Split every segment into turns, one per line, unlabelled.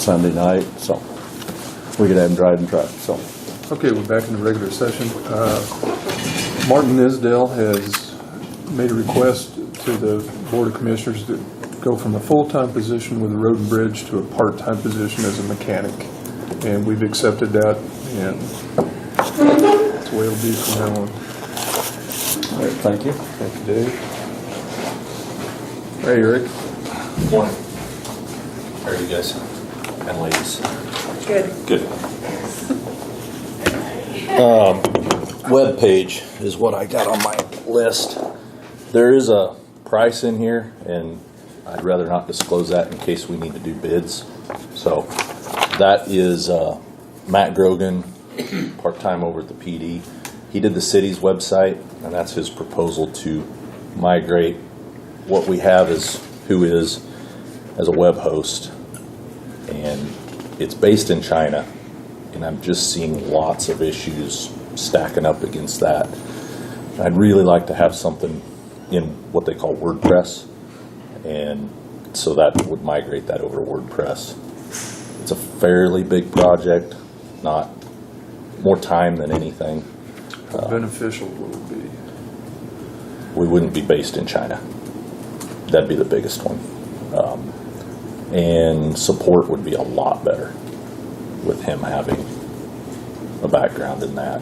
Sunday night, so we could have him driving truck, so.
Okay, we're back in the regular session. Martin Nisdale has made a request to the Board of Commissioners to go from a full-time position with the Road and Bridge to a part-time position as a mechanic. And we've accepted that, and that's the way it'll be from now on.
All right, thank you.
Thank you, Dave. Hey, Eric.
Morning. How are you guys and ladies?
Good.
Good. Web page is what I got on my list. There is a price in here, and I'd rather not disclose that in case we need to do bids. So that is Matt Grogan, part-time over at the PD. He did the city's website, and that's his proposal to migrate what we have as Whois as a web host. And it's based in China, and I'm just seeing lots of issues stacking up against that. I'd really like to have something in what they call WordPress, and so that would migrate that over to WordPress. It's a fairly big project, not more time than anything.
How beneficial will it be?
We wouldn't be based in China. That'd be the biggest one. And support would be a lot better with him having a background in that.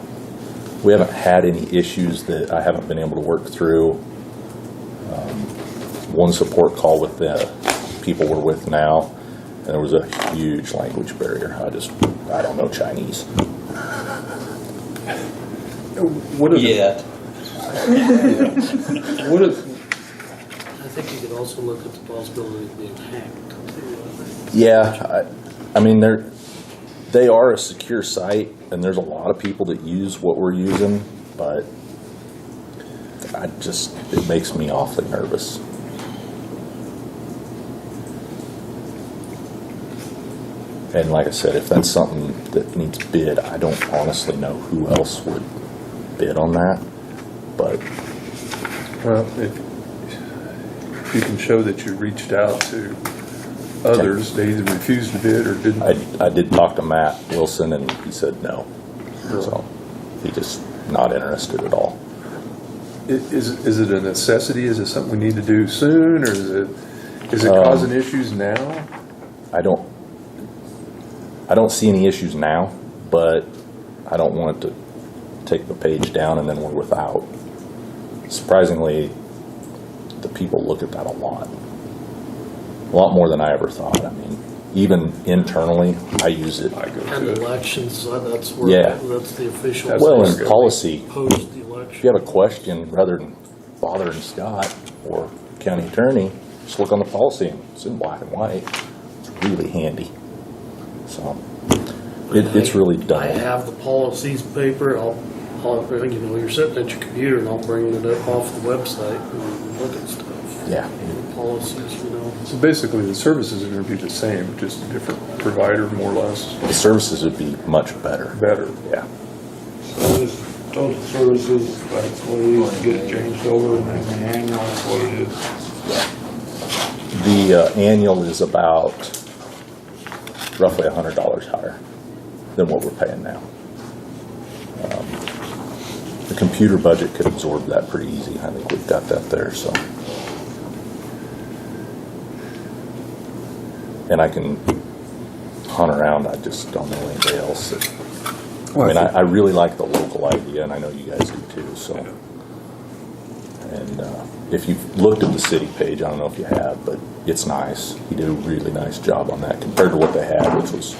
We haven't had any issues that I haven't been able to work through. One support call with the people we're with now, and there was a huge language barrier. I don't know Chinese.
What if, what if,
I think you could also look at the possibility of being hacked.
Yeah, I mean they are a secure site, and there's a lot of people that use what we're using, but it makes me awfully nervous. And like I said, if that's something that needs bid, I don't honestly know who else would bid on that, but
well, if you can show that you reached out to others, they either refused to bid or didn't.
I did talk to Matt Wilson, and he said no.
Really?
So he just not interested at all.
Is it a necessity? Is it something we need to do soon, or is it causing issues now?
I don't see any issues now, but I don't want it to take the page down and then we're without. Surprisingly, the people look at that a lot more than I ever thought. I mean, even internally, I use it.
I go
And
to it.
elections, that's where,
Yeah.
that's the official.
That's
Well,
where
in policy,
Post the
if
election.
you have a question, rather than bothering Scott or county attorney, just look on the policy and it's in black and white. It's really handy. So it's really
I
done.
have the policies paper, you're sitting at your computer and I'll bring it up off the website and look at stuff.
Yeah.
The policies,
So basically, the services are going to be the same, just a different provider, more or less,
The services would be much better.
better.
Yeah.
So this total services, that's what it is, to get it changed over, and then the annual, that's what it is.
The annual is about roughly $100 higher than what we're paying now. The computer budget could absorb that pretty easy. I think we've got that there. So, and I can hunt around. I just don't know anybody else. I really like the local idea, and I know you guys do too. So, and if you've looked at the city page, I don't know if you have, but it's nice. He did a really nice job on that compared to what they had, which was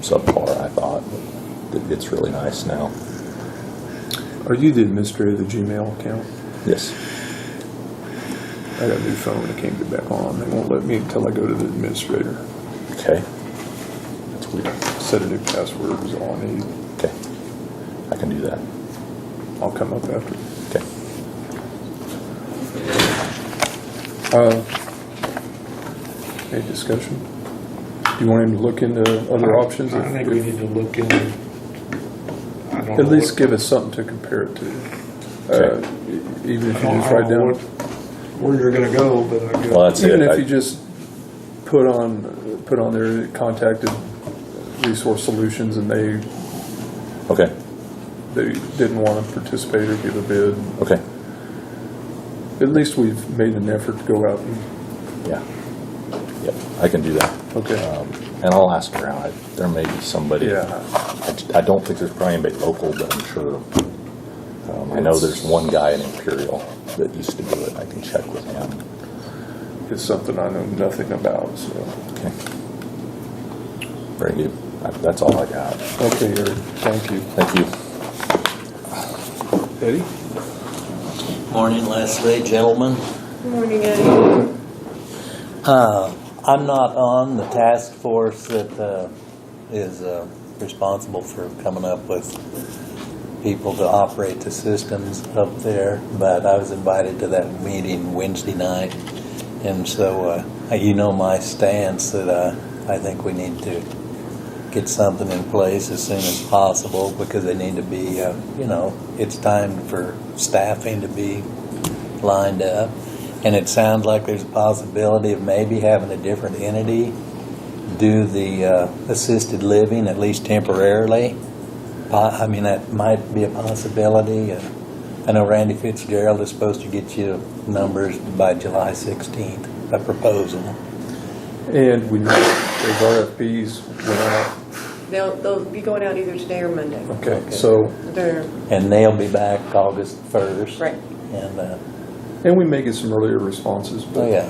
subpar, I thought. But it's really nice now.
Are you the administrator of the Gmail account?
Yes.
I got a new phone. I can't get back on. They won't let me until I go to the administrator.
Okay. That's weird.
Set a new password is all I need.
Okay. I can do that.
I'll come up after.
Okay.
Any discussion? Do you want him to look into other options?
I think we need to look in, I don't know.
At least give us something to compare it to. Even if you just write down,
where you're gonna go, but I guess.
Well, that's
even
it.
if you just put on put on there, it contacted Resource Solutions, and they
Okay,
didn't want to participate or give a bid.
okay,
At least we've made an effort to go out and,
yeah. Yep, I can do that.
okay.
And I'll ask around. There may be somebody.
Yeah.
I don't think there's probably anybody local, but I'm sure. I know there's one guy in Imperial that used to do it. I can check with him.
It's something I know nothing about, so.
Okay. Very good. That's all I got.
Okay, Eric, thank you.
Thank you.
Eddie?
Morning, Leslie, gentlemen.
Good morning, Eddie.
I'm not on the task force that is responsible for coming up with people to operate the systems up there, but I was invited to that meeting Wednesday night, and so you know my stance that I think we need to get something in place as soon as possible, because they need to be, it's time for staffing to be lined up. And it sounds like there's a possibility of maybe having a different entity do the assisted living, at least temporarily. I mean, that might be a possibility. I know Randy Fitzgerald is supposed to get you numbers by July 16th, a proposal.
And we know those RFPs went out.
They'll be going out either today or Monday.
Okay, so,
They're,
And they'll be back August 1st.
right.
and we may get some earlier responses,
Oh,
but,
yeah.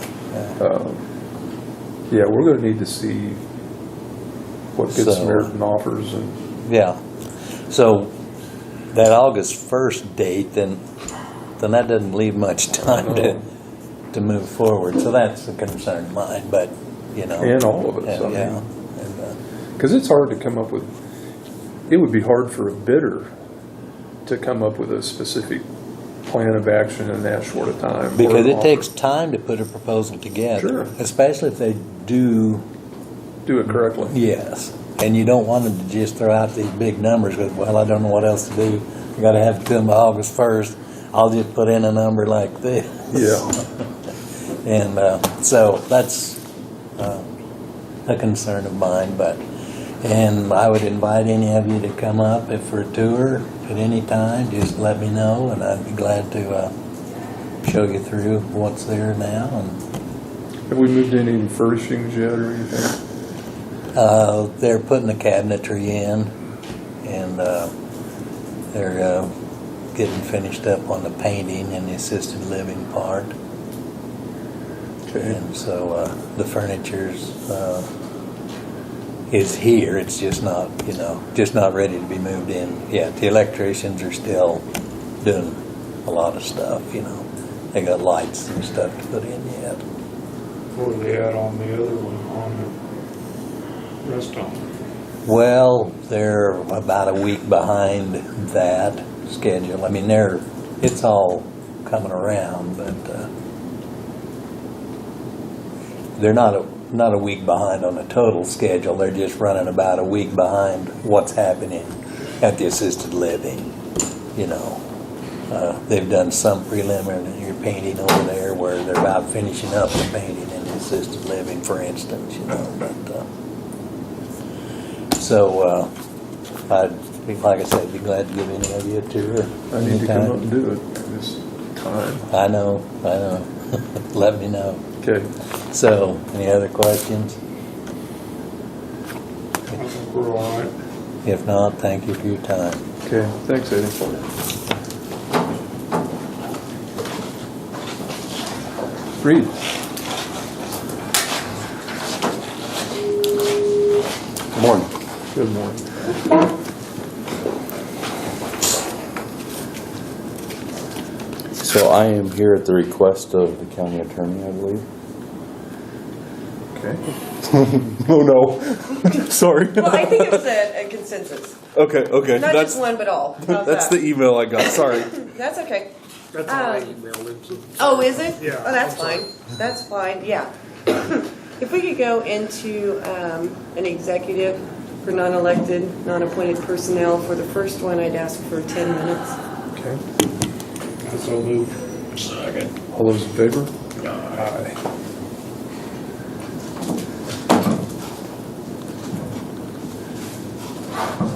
yeah, we're gonna need to see what Good
So-
Samaritan offers, and,
Yeah. So that August 1st date, then that doesn't leave much time to move forward. So that's a concern of mine, but,
and all of us, I
Yeah.
mean. Because it's hard to come up with, it would be hard for a bidder to come up with a specific plan of action in that short a time. or
Because
an
it
offer.
takes time to put a proposal together.
Sure.
Especially if they do,
Do it correctly.
yes. And you don't want them to just throw out these big numbers, because, well, I don't know what else to do. I gotta have it done by August 1st. I'll just put in a number like this.
Yeah,
And so that's a concern of mine, and I would invite any of you to come up if for a tour at any time. Just let me know, and I'd be glad to show you through what's there now. And
have we moved any furnishings yet or anything?
they're putting the cabinetry in, and they're getting finished up on the painting and the assisted living part.
Okay,
And so the furniture's is here. It's just not, just not ready to be moved in yet. The electricians are still doing a lot of stuff. They got lights and stuff to put in yet.
Where are they at on the other one, on the rest of them?
Well, they're about a week behind that schedule. I mean, it's all coming around, but they're not a week behind on the total schedule. They're just running about a week behind what's happening at the assisted living. They've done some preliminary painting over there where they're about finishing up the painting in the assisted living, for instance. I'd be, like I said, be glad to give any of you a tour.
I need to come
anytime.
up and do it this time.
I know. Let me know.
Okay,
So, any other questions?
I think we're all right.
If not, thank you for your time.
okay, thanks, Eddie. Reed?
Good morning.
Good morning.
So I am here at the request of the county attorney, I believe.
Okay.
Oh, no. Sorry.
Well, I think it was a consensus.
Okay.
Not just one, but all. How's
That's
that?
the email I got. Sorry.
That's okay.
That's all I emailed him. So.
Oh, is it?
Yeah.
Oh, that's fine. That's fine, yeah. If we could go into an executive for non-elected, non-appointed personnel, for the first one, I'd ask for 10 minutes.
Okay.
That's all moved. Second.
All those in favor?
Aye.
Aye.